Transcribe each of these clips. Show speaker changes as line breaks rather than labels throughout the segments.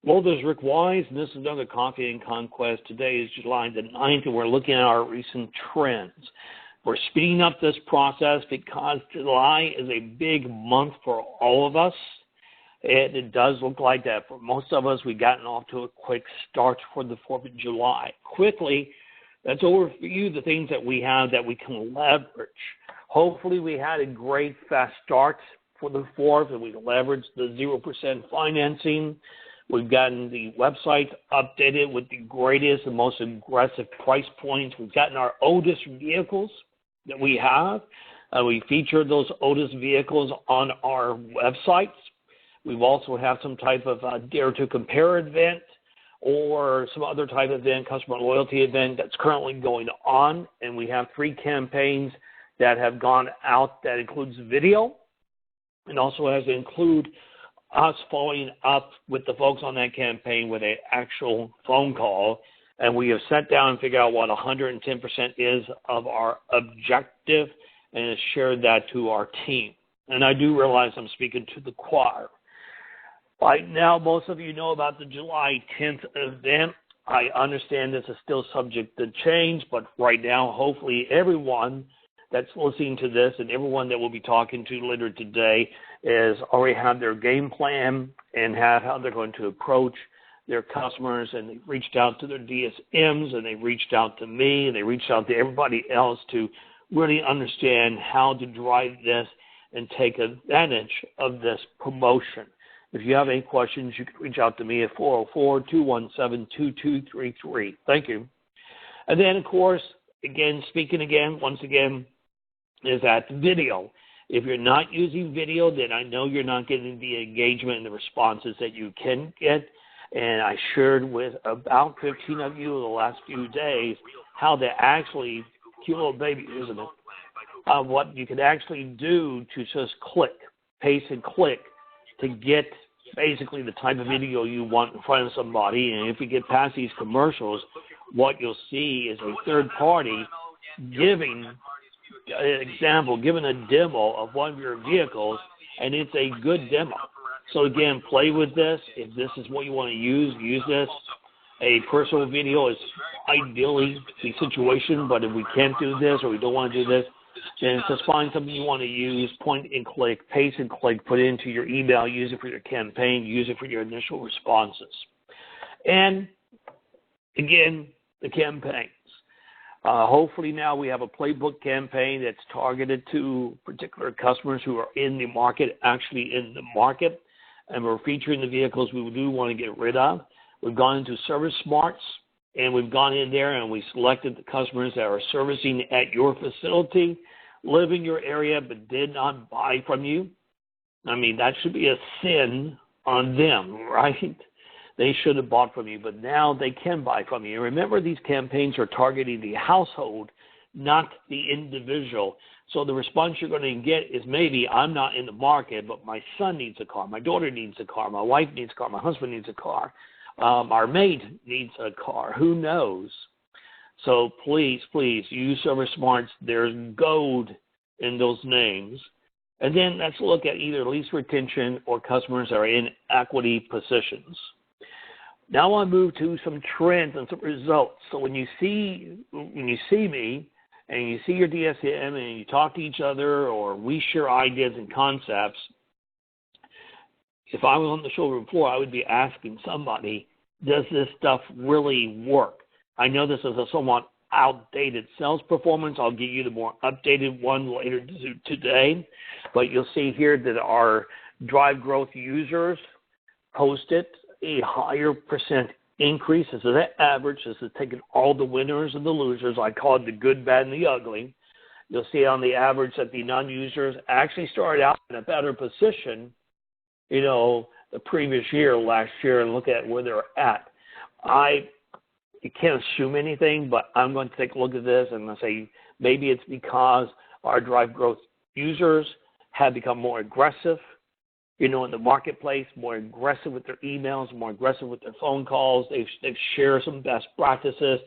Well, this is Rick Wise, and this is another Coffee and Conquest. Today is July the 9th, and we're looking at our recent trends. We're speeding up this process because July is a big month for all of us. And it does look like that. For most of us, we've gotten off to a quick start for the 4th of July. Quickly, that's over for you, the things that we have that we can leverage. Hopefully, we had a great fast start for the 4th, and we leveraged the 0% financing. We've gotten the website updated with the greatest and most aggressive price points. We've gotten our oldest vehicles that we have. We featured those oldest vehicles on our websites. We've also have some type of Dare to Compare event or some other type of event, customer loyalty event that's currently going on. And we have 3 campaigns that have gone out that includes video and also has to include us following up with the folks on that campaign with an actual phone call. And we have sat down and figured out what 110% is of our objective and have shared that to our team. And I do realize I'm speaking to the choir. Right now, most of you know about the July 10th event. I understand this is still subject to change, but right now, hopefully everyone that's listening to this and everyone that we'll be talking to later today is already have their game plan and have how they're going to approach their customers. And they've reached out to their DSMs, and they've reached out to me, and they reached out to everybody else to really understand how to drive this and take advantage of this promotion. If you have any questions, you can reach out to me at 404-217-2233. Thank you. And then, of course, once again, is that video. If you're not using video, then I know you're not getting the engagement and the responses that you can get. And I shared with about 15 of you the last few days how to actually, cute little baby, isn't it? What you can actually do to just click, paste and click to get basically the type of video you want in front of somebody. And if you get past these commercials, what you'll see is a third party giving an example, giving a demo of one of your vehicles, and it's a good demo. So again, play with this. If this is what you want to use this. A personal video is ideally the situation, but if we can't do this or we don't want to do this, then just find something you want to use, point and click, paste and click, put it into your email, use it for your campaign, use it for your initial responses. And again, the campaigns. Hopefully now we have a playbook campaign that's targeted to particular customers who are in the market, actually in the market, and we're featuring the vehicles we do want to get rid of. We've gone into Service Smarts, and we've gone in there and we selected the customers that are servicing at your facility, live in your area, but did not buy from you. I mean, that should be a sin on them, right? They should have bought from you, but now they can buy from you. Remember, these campaigns are targeting the household, not the individual. So the response you're going to get is maybe I'm not in the market, but my son needs a car, my daughter needs a car, my wife needs a car, my husband needs a car, our maid needs a car. Who knows? So please use Service Smarts. There's gold in those names. And then let's look at either lease retention or customers that are in equity positions. Now I move to some trends and some results. So when you see me and you see your DSM and you talk to each other or we share ideas and concepts, if I was on the showroom floor, I would be asking somebody, does this stuff really work? I know this is a somewhat outdated sales performance. I'll give you the more updated one later today. But you'll see here that our Drive Growth users posted a higher percent increase. This is an average. This is taking all the winners and the losers. I call it the good, bad, and the ugly. You'll see on the average that the non-users actually started out in a better position, the previous year, last year, and look at where they're at. You can't assume anything, but I'm going to take a look at this and I'll say maybe it's because our Drive Growth users have become more aggressive, in the marketplace, more aggressive with their emails, more aggressive with their phone calls. They've shared some best practices,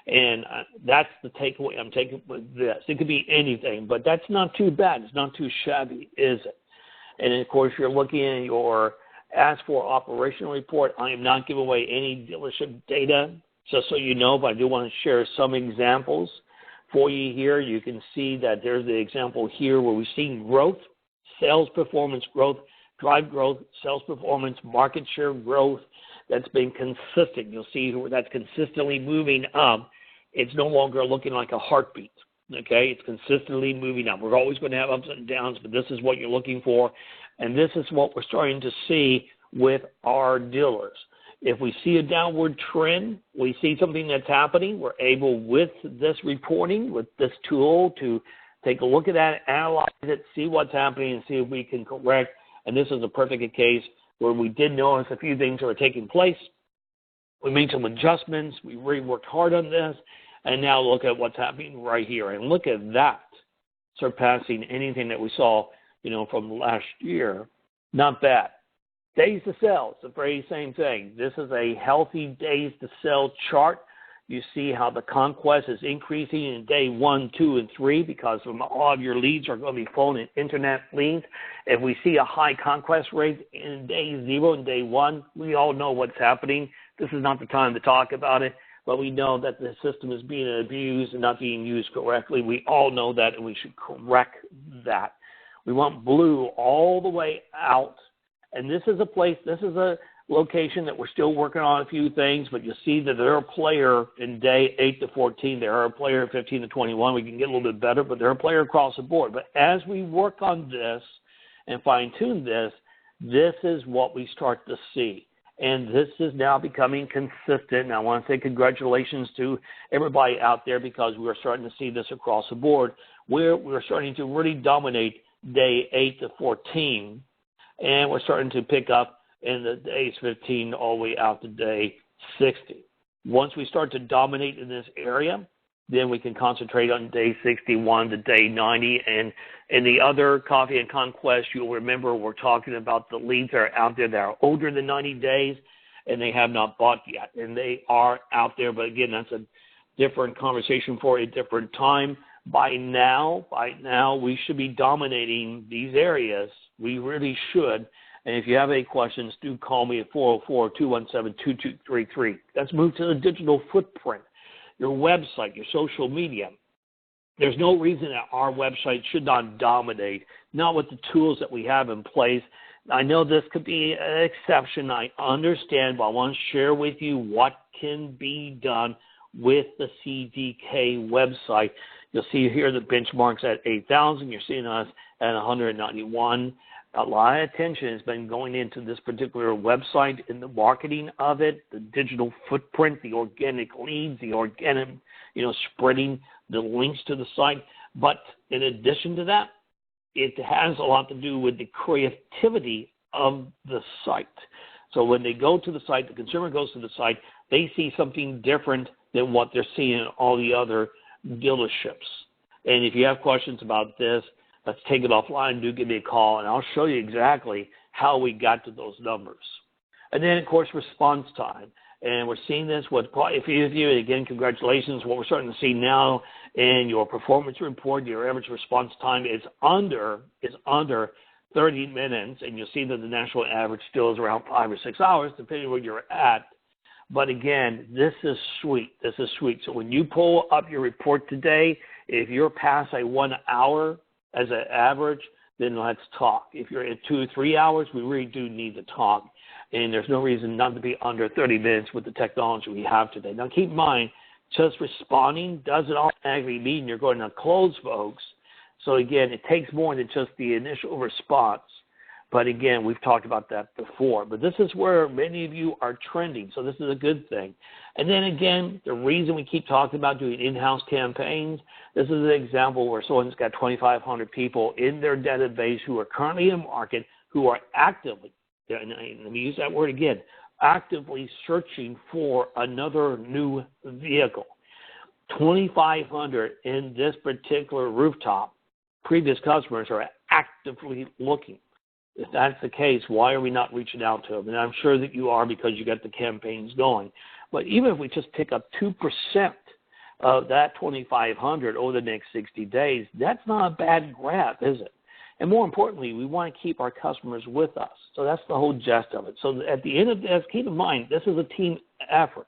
and that's the takeaway I'm taking with this. It could be anything, but that's not too bad. It's not too shabby, is it? And, of course, you're looking at your ask for operational report. I am not giving away any dealership data, just so you know, but I do want to share some examples for you here. You can see that there's the example here where we've seen growth, sales performance growth, drive growth, sales performance, market share growth. That's been consistent. You'll see where that's consistently moving up. It's no longer looking like a heartbeat. Okay, it's consistently moving up. We're always going to have ups and downs, but this is what you're looking for, and this is what we're starting to see with our dealers. If we see a downward trend, we see something that's happening, we're able with this reporting, with this tool, to take a look at that, analyze it, see what's happening, and see if we can correct. And this is a perfect case where we did notice a few things that were taking place. We made some adjustments. We really worked hard on this. And now look at what's happening right here. And look at that, surpassing anything that we saw, from last year. Not bad. Days to sell, it's the very same thing. This is a healthy days to sell chart. You see how the Conquest is increasing in day 1, 2, and 3 because all of your leads are going to be phone and internet leads. If we see a high Conquest rate in day 0 and day 1, we all know what's happening. This is not the time to talk about it. But we know that the system is being abused and not being used correctly. We all know that, and we should correct that. We want blue all the way out. And this is a location that we're still working on a few things, but you'll see that they're a player in day 8 to 14. They're a player 15 to 21. We can get a little bit better, but they're a player across the board. But as we work on this and fine-tune this, this is what we start to see. And this is now becoming consistent. And I want to say congratulations to everybody out there because we're starting to see this across the board where we're starting to really dominate day 8 to 14. And we're starting to pick up in the days 15 all the way out to day 60. Once we start to dominate in this area, then we can concentrate on day 61 to day 90. And in the other Coffee and Conquest, you'll remember we're talking about the leads that are out there that are older than 90 days, and they have not bought yet. And they are out there. But, again, that's a different conversation for a different time. By now, we should be dominating these areas. We really should. And if you have any questions, do call me at 404-217-2233. Let's move to the digital footprint. Your website, your social media. There's no reason that our website should not dominate, not with the tools that we have in place. I know this could be an exception. I understand, but I want to share with you what can be done with the CDK website. You'll see here the benchmarks at 8,000. You're seeing us at 191. A lot of attention has been going into this particular website in the marketing of it, the digital footprint, the organic leads, the organic, spreading the links to the site. But in addition to that, it has a lot to do with the creativity of the site. So when they go to the site, the consumer goes to the site, they see something different than what they're seeing in all the other dealerships. And if you have questions about this, let's take it offline. Do give me a call, and I'll show you exactly how we got to those numbers. And then, of course, response time. And we're seeing this with quite a few of you. Again, congratulations. What we're starting to see now in your performance report, your average response time is under 30 minutes, and you'll see that the national average still is around 5 or 6 hours, depending on where you're at. But again, this is sweet. This is sweet. So when you pull up your report today, if you're past a 1 hour as an average, then let's talk. If you're at 2 or 3 hours, we really do need to talk. And there's no reason not to be under 30 minutes with the technology we have today. Now, keep in mind, just responding doesn't automatically mean you're going to close, folks. So, again, it takes more than just the initial response. But, again, we've talked about that before. But this is where many of you are trending, so this is a good thing. And then, again, the reason we keep talking about doing in-house campaigns, this is an example where someone's got 2,500 people in their database who are currently in market, who are actively, and let me use that word again, actively searching for another new vehicle. 2,500 in this particular rooftop, previous customers are actively looking. If that's the case, why are we not reaching out to them? And I'm sure that you are because you got the campaigns going. But even if we just pick up 2% of that 2,500 over the next 60 days, that's not a bad graph, is it? And more importantly, we want to keep our customers with us. So that's the whole gist of it. So at the end of this, keep in mind, this is a team effort.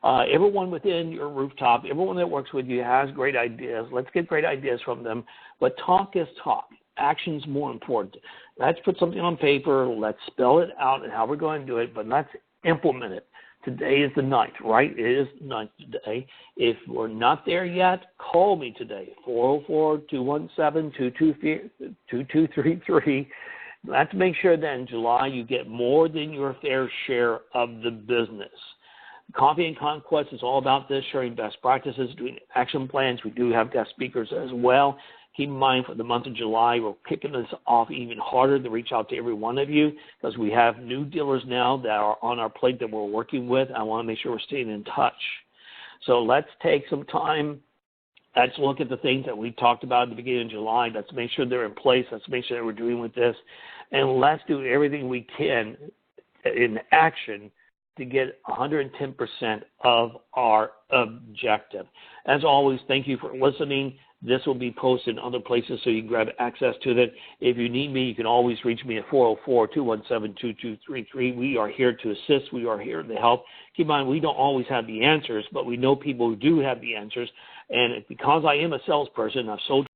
Everyone within your rooftop, everyone that works with you has great ideas. Let's get great ideas from them. But talk is talk. Action's more important. Let's put something on paper. Let's spell it out and how we're going to do it, but let's implement it. Today is the 9th, right? It is the 9th today. If we're not there yet, call me today, 404-217-2233. Let's make sure that in July you get more than your fair share of the business. Coffee and Conquest is all about this, sharing best practices, doing action plans. We do have guest speakers as well. Keep in mind, for the month of July, we're kicking this off even harder to reach out to every one of you because we have new dealers now that are on our plate that we're working with. I want to make sure we're staying in touch. So let's take some time. Let's look at the things that we talked about at the beginning of July. Let's make sure they're in place. Let's make sure that we're doing with this. And let's do everything we can in action to get 110% of our objective. As always, thank you for listening. This will be posted in other places so you can grab access to it. If you need me, you can always reach me at 404-217-2233. We are here to assist. We are here to help. Keep in mind, we don't always have the answers, but we know people who do have the answers. And because I am a salesperson, I've sold